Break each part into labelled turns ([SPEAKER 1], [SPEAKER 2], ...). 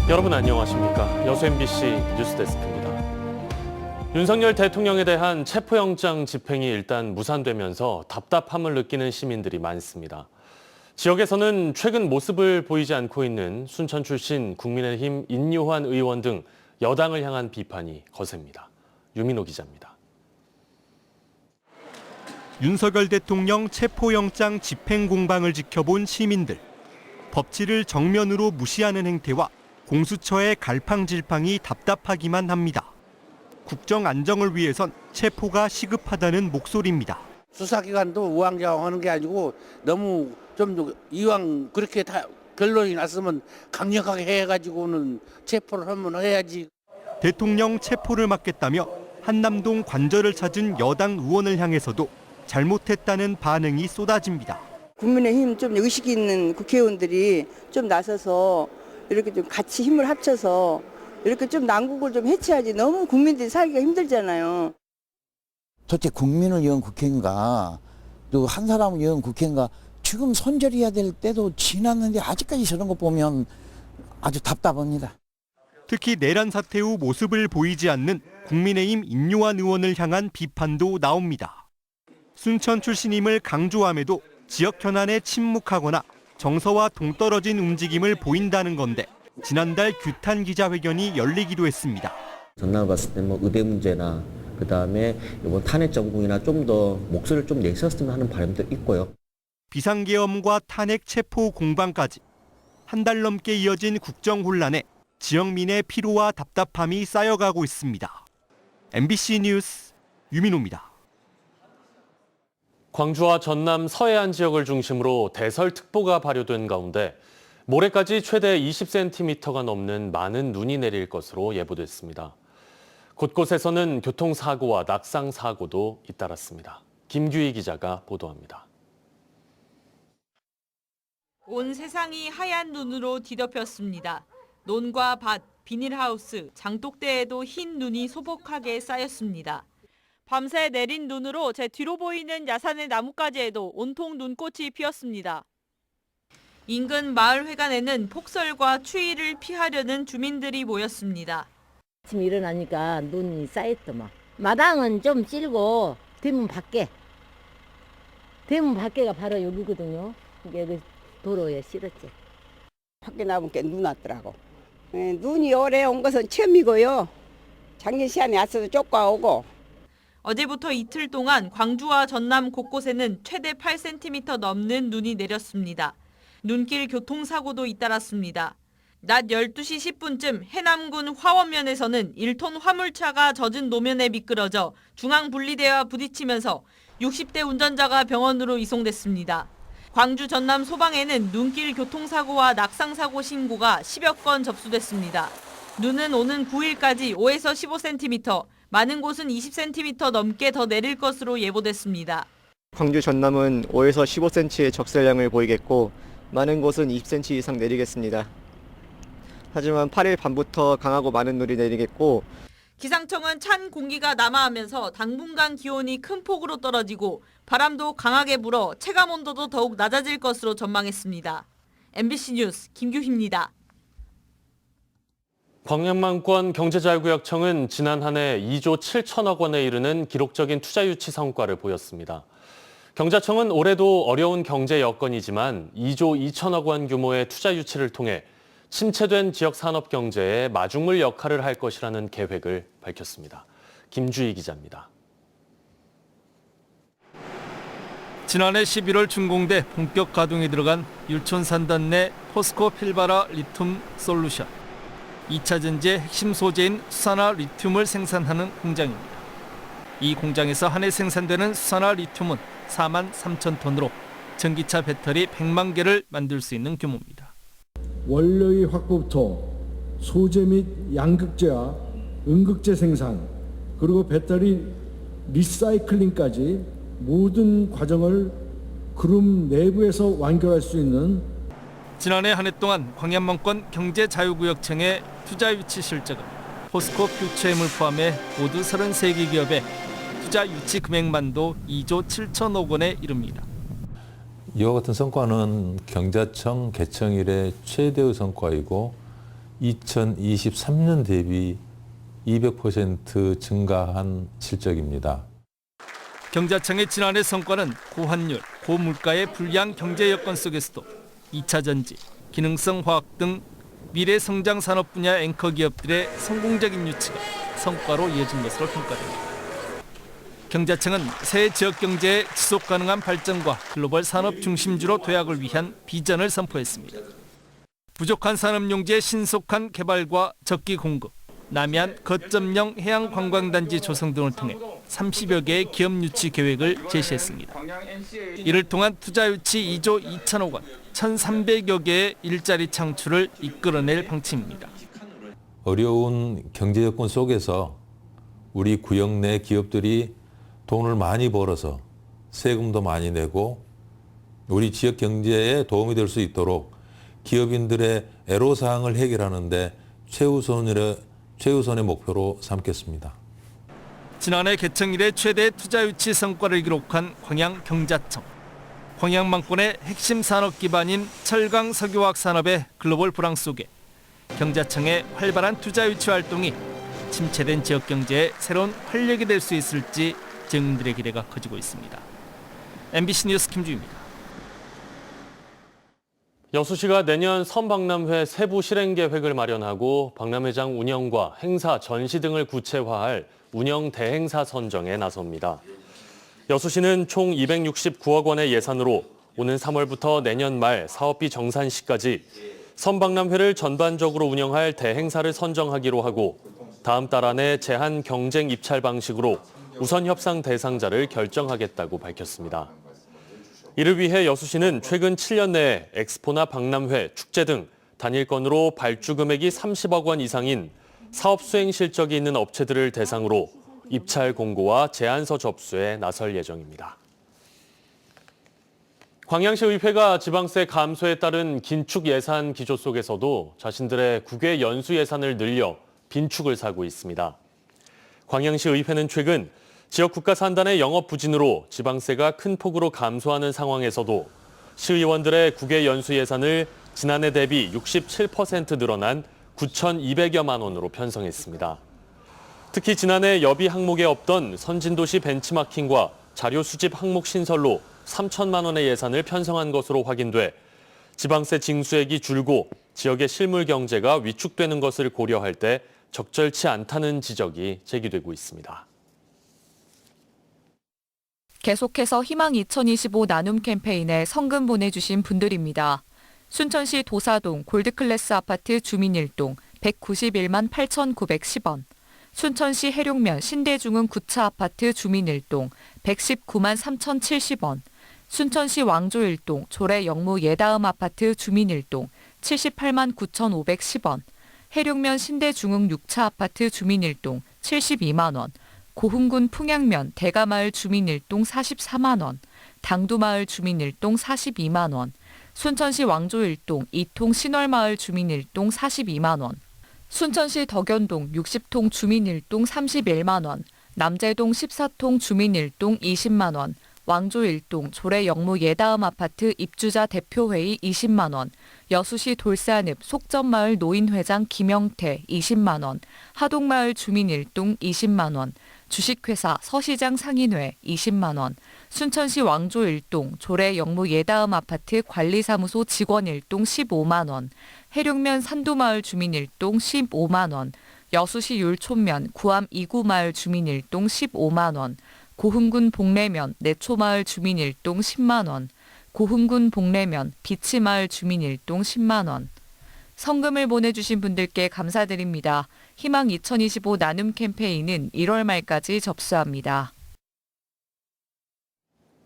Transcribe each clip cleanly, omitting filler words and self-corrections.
[SPEAKER 1] 여러분 안녕하십니까? 여수 MBC 뉴스데스크입니다. 윤석열 대통령에 대한 체포영장 집행이 일단 무산되면서 답답함을 느끼는 시민들이 많습니다. 지역에서는 최근 모습을 보이지 않고 있는 순천 출신 국민의힘 인요한 의원 등 여당을 향한 비판이 거셉니다. 유민호 기자입니다.
[SPEAKER 2] 윤석열 대통령 체포영장 집행 공방을 지켜본 시민들. 법치를 정면으로 무시하는 행태와 공수처의 갈팡질팡이 답답하기만 합니다. 국정 안정을 위해선 체포가 시급하다는 목소리입니다.
[SPEAKER 3] 수사기관도 우왕좌왕하는 게 아니고 너무 좀 이왕 그렇게 다 결론이 났으면 강력하게 해가지고는 체포를 하면 해야지.
[SPEAKER 2] 대통령 체포를 막겠다며 한남동 관저를 찾은 여당 의원을 향해서도 잘못했다는 반응이 쏟아집니다.
[SPEAKER 4] 국민의힘 좀 의식 있는 국회의원들이 좀 나서서 이렇게 좀 같이 힘을 합쳐서 이렇게 좀 난국을 좀 해체하지. 너무 국민들이 살기가 힘들잖아요.
[SPEAKER 5] 도대체 국민을 위한 국회인가, 또 한 사람을 위한 국회인가, 지금 선결해야 될 때도 지났는데 아직까지 저런 거 보면 아주 답답합니다.
[SPEAKER 2] 특히 내란 사태 후 모습을 보이지 않는 국민의힘 인요한 의원을 향한 비판도 나옵니다. 순천 출신임을 강조함에도 지역 현안에 침묵하거나 정서와 동떨어진 움직임을 보인다는 건데 지난달 규탄 기자회견이 열리기도 했습니다.
[SPEAKER 6] 전날 봤을 때 의대 문제나 그다음에 이번 탄핵 정국이나 좀 더 목소리를 좀 내셨으면 하는 바람도 있고요.
[SPEAKER 2] 비상계엄과 탄핵 체포 공방까지 한 달 넘게 이어진 국정 혼란에 지역민의 피로와 답답함이 쌓여가고 있습니다. MBC 뉴스 유민호입니다.
[SPEAKER 1] 광주와 전남 서해안 지역을 중심으로 대설특보가 발효된 가운데 모레까지 최대 20cm가 넘는 많은 눈이 내릴 것으로 예보됐습니다. 곳곳에서는 교통사고와 낙상사고도 잇따랐습니다. 김규희 기자가 보도합니다.
[SPEAKER 7] 온 세상이 하얀 눈으로 뒤덮였습니다. 논과 밭, 비닐하우스, 장독대에도 흰 눈이 소복하게 쌓였습니다. 밤새 내린 눈으로 제 뒤로 보이는 야산의 나뭇가지에도 온통 눈꽃이 피었습니다. 인근 마을 회관에는 폭설과 추위를 피하려는 주민들이 모였습니다.
[SPEAKER 8] 아침 일어나니까 눈이 쌓였더만. 마당은 좀 찔고 대문 밖에가 바로 여기거든요. 여기 도로에 실었지.
[SPEAKER 4] 밖에 나온 게 눈 왔더라고. 눈이 오래 온 것은 처음이고요. 작년 시간에 왔어도 쫓아오고.
[SPEAKER 7] 어제부터 이틀 동안 광주와 전남 곳곳에는 최대 8cm 넘는 눈이 내렸습니다. 눈길 교통사고도 잇따랐습니다. 낮 12시 10분쯤 해남군 화원면에서는 1톤 화물차가 젖은 노면에 미끄러져 중앙분리대와 부딪히면서 60대 운전자가 병원으로 이송됐습니다. 광주 전남 소방에는 눈길 교통사고와 낙상사고 신고가 10여 건 접수됐습니다. 눈은 오는 9일까지 5에서 15cm, 많은 곳은 20cm 넘게 더 내릴 것으로 예보됐습니다.
[SPEAKER 9] 광주 전남은 5에서 15cm의 적설량을 보이겠고 많은 곳은 20cm 이상 내리겠습니다. 하지만 8일 밤부터 강하고 많은 눈이 내리겠고
[SPEAKER 7] 기상청은 찬 공기가 남하하면서 당분간 기온이 큰 폭으로 떨어지고 바람도 강하게 불어 체감온도도 더욱 낮아질 것으로 전망했습니다. MBC 뉴스 김규희입니다.
[SPEAKER 1] 광양만권 경제자유구역청은 지난 한 해 2조 7천억 원에 이르는 기록적인 투자 유치 성과를 보였습니다. 경자청은 올해도 어려운 경제 여건이지만 2조 2천억 원 규모의 투자 유치를 통해 침체된 지역 산업 경제에 마중물 역할을 할 것이라는 계획을 밝혔습니다. 김주희 기자입니다.
[SPEAKER 10] 지난해 11월 준공돼 본격 가동에 들어간 율촌산단 내 포스코 필바라 리튬 솔루션. 2차 전지의 핵심 소재인 수산화 리튬을 생산하는 공장입니다. 이 공장에서 한 해 생산되는 수산화 리튬은 4만 3천 톤으로 전기차 배터리 100만 개를 만들 수 있는 규모입니다.
[SPEAKER 11] 원료의 확보부터 소재 및 양극재와 음극재 생산, 그리고 배터리 리사이클링까지 모든 과정을 그룹 내부에서 완결할 수 있는
[SPEAKER 10] 지난해 한 해 동안 광양만권 경제자유구역청의 투자 유치 실적은 포스코 퓨처엠을 포함해 모두 33개 기업의 투자 유치 금액만도 2조 7천억 원에 이릅니다.
[SPEAKER 12] 이와 같은 성과는 경자청 개청 이래 최대의 성과이고 2023년 대비 200% 증가한 실적입니다.
[SPEAKER 10] 경자청의 지난해 성과는 고환율, 고물가의 불리한 경제 여건 속에서도 2차 전지, 기능성 화학 등 미래 성장 산업 분야 앵커 기업들의 성공적인 유치가 성과로 이어진 것으로 평가됩니다. 경자청은 새 지역 경제의 지속 가능한 발전과 글로벌 산업 중심지로 도약을 위한 비전을 선포했습니다. 부족한 산업용지의 신속한 개발과 적기 공급, 남해안 거점형 해양관광단지 조성 등을 통해 30여 개의 기업 유치 계획을 제시했습니다. 이를 통한 투자 유치 2조 2천억 원, 1,300여 개의 일자리 창출을 이끌어낼 방침입니다.
[SPEAKER 12] 어려운 경제 여건 속에서 우리 구역 내 기업들이 돈을 많이 벌어서 세금도 많이 내고 우리 지역 경제에 도움이 될 수 있도록 기업인들의 애로사항을 해결하는 데 최우선의 목표로 삼겠습니다.
[SPEAKER 10] 지난해 개청 이래 최대 투자 유치 성과를 기록한 광양경자청. 광양망권의 핵심 산업 기반인 철강 석유화학 산업의 글로벌 불황 속에 경자청의 활발한 투자 유치 활동이 침체된 지역 경제에 새로운 활력이 될 수 있을지 증인들의 기대가 커지고 있습니다. MBC 뉴스 김주입니다.
[SPEAKER 1] 여수시가 내년 선박람회 세부 실행 계획을 마련하고 박람회장 운영과 행사, 전시 등을 구체화할 운영 대행사 선정에 나섭니다. 여수시는 총 269억 원의 예산으로 오는 3월부터 내년 말 사업비 정산 시까지 선박람회를 전반적으로 운영할 대행사를 선정하기로 하고 다음 달 안에 제한 경쟁 입찰 방식으로 우선 협상 대상자를 결정하겠다고 밝혔습니다. 이를 위해 여수시는 최근 7년 내에 엑스포나 박람회, 축제 등 단일 건으로 발주 금액이 30억 원 이상인 사업 수행 실적이 있는 업체들을 대상으로 입찰 공고와 제안서 접수에 나설 예정입니다. 광양시 의회가 지방세 감소에 따른 긴축 예산 기조 속에서도 자신들의 국외 연수 예산을 늘려 빈축을 사고 있습니다. 광양시 의회는 최근 지역 국가산단의 영업 부진으로 지방세가 큰 폭으로 감소하는 상황에서도 시의원들의 국외 연수 예산을 지난해 대비 67% 늘어난 9,200여만 원으로 편성했습니다. 특히 지난해 여비 항목에 없던 선진도시 벤치마킹과 자료 수집 항목 신설로 3천만 원의 예산을 편성한 것으로 확인돼 지방세 징수액이 줄고 지역의 실물 경제가 위축되는 것을 고려할 때 적절치 않다는 지적이 제기되고 있습니다.
[SPEAKER 13] 계속해서 희망 2025 나눔 캠페인에 성금 보내주신 분들입니다. 순천시 도사동 골드클래스 아파트 주민 1동 191만 8,910원, 순천시 해룡면 신대중흥 9차 아파트 주민 1동 119만 3,070원, 순천시 왕조 1동 조례 영무 예다음 아파트 주민 1동 78만 9,510원, 해룡면 신대중흥 6차 아파트 주민 1동 72만 원, 고흥군 풍양면 대가마을 주민 1동 44만 원, 당두마을 주민 1동 42만 원, 순천시 왕조 1동 2통 신월마을 주민 1동 42만 원, 순천시 덕연동 60통 주민 1동 31만 원, 남재동 14통 주민 1동 20만 원, 왕조 1동 조례 영무 예다음 아파트 입주자 대표회의 20만 원, 여수시 돌산읍 속전마을 노인회장 김영태 20만 원, 하동마을 주민 1동 20만 원, 주식회사 서시장 상인회 20만 원, 순천시 왕조 1동 조례 영무 예다음 아파트 관리사무소 직원 1동 15만 원, 해룡면 산도마을 주민 1동 15만 원, 여수시 율촌면 구암 2구 마을 주민 1동 15만 원, 고흥군 복례면 내초마을 주민 1동 10만 원, 고흥군 복례면 비치마을 주민 1동 10만 원. 성금을 보내주신 분들께 감사드립니다. 희망 2025 나눔 캠페인은 1월 말까지 접수합니다.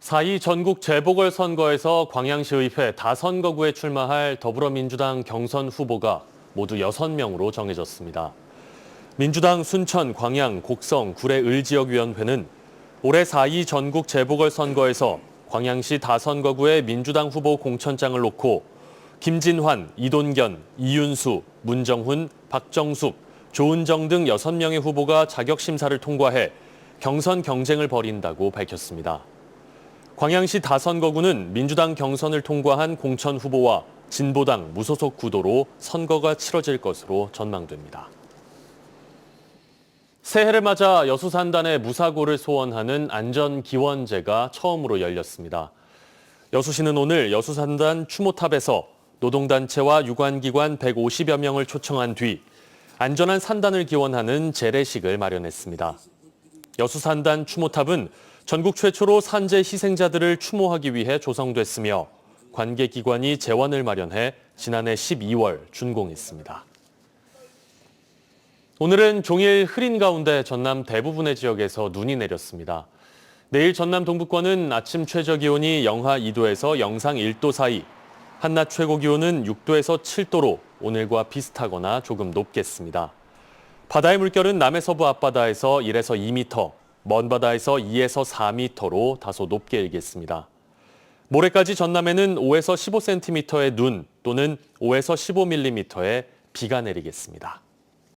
[SPEAKER 1] 4.2 전국 재보궐선거에서 광양시의회 다선거구에 출마할 더불어민주당 경선 후보가 모두 6명으로 정해졌습니다. 민주당 순천, 광양, 곡성, 구례, 을지역위원회는 올해 4.2 전국 재보궐선거에서 광양시 다선거구의 민주당 후보 공천장을 놓고 김진환, 이돈견, 이윤수, 문정훈, 박정숙, 조은정 등 6명의 후보가 자격심사를 통과해 경선 경쟁을 벌인다고 밝혔습니다. 광양시 다선거구는 민주당 경선을 통과한 공천 후보와 진보당 무소속 구도로 선거가 치러질 것으로 전망됩니다. 새해를 맞아 여수산단의 무사고를 소원하는 안전기원제가 처음으로 열렸습니다. 여수시는 오늘 여수산단 추모탑에서 노동단체와 유관기관 150여 명을 초청한 뒤 안전한 산단을 기원하는 재래식을 마련했습니다. 여수산단 추모탑은 전국 최초로 산재 희생자들을 추모하기 위해 조성됐으며 관계기관이 재원을 마련해 지난해 12월 준공했습니다. 오늘은 종일 흐린 가운데 전남 대부분의 지역에서 눈이 내렸습니다. 내일 전남 동부권은 아침 최저기온이 영하 2도에서 영상 1도 사이, 한낮 최고기온은 6도에서 7도로 오늘과 비슷하거나 조금 높겠습니다. 바다의 물결은 남해서부 앞바다에서 1에서 2m, 먼 바다에서 2에서 4m로 다소 높게 일겠습니다. 모레까지 전남에는 5에서 15cm의 눈 또는 5에서 15mm의 비가 내리겠습니다.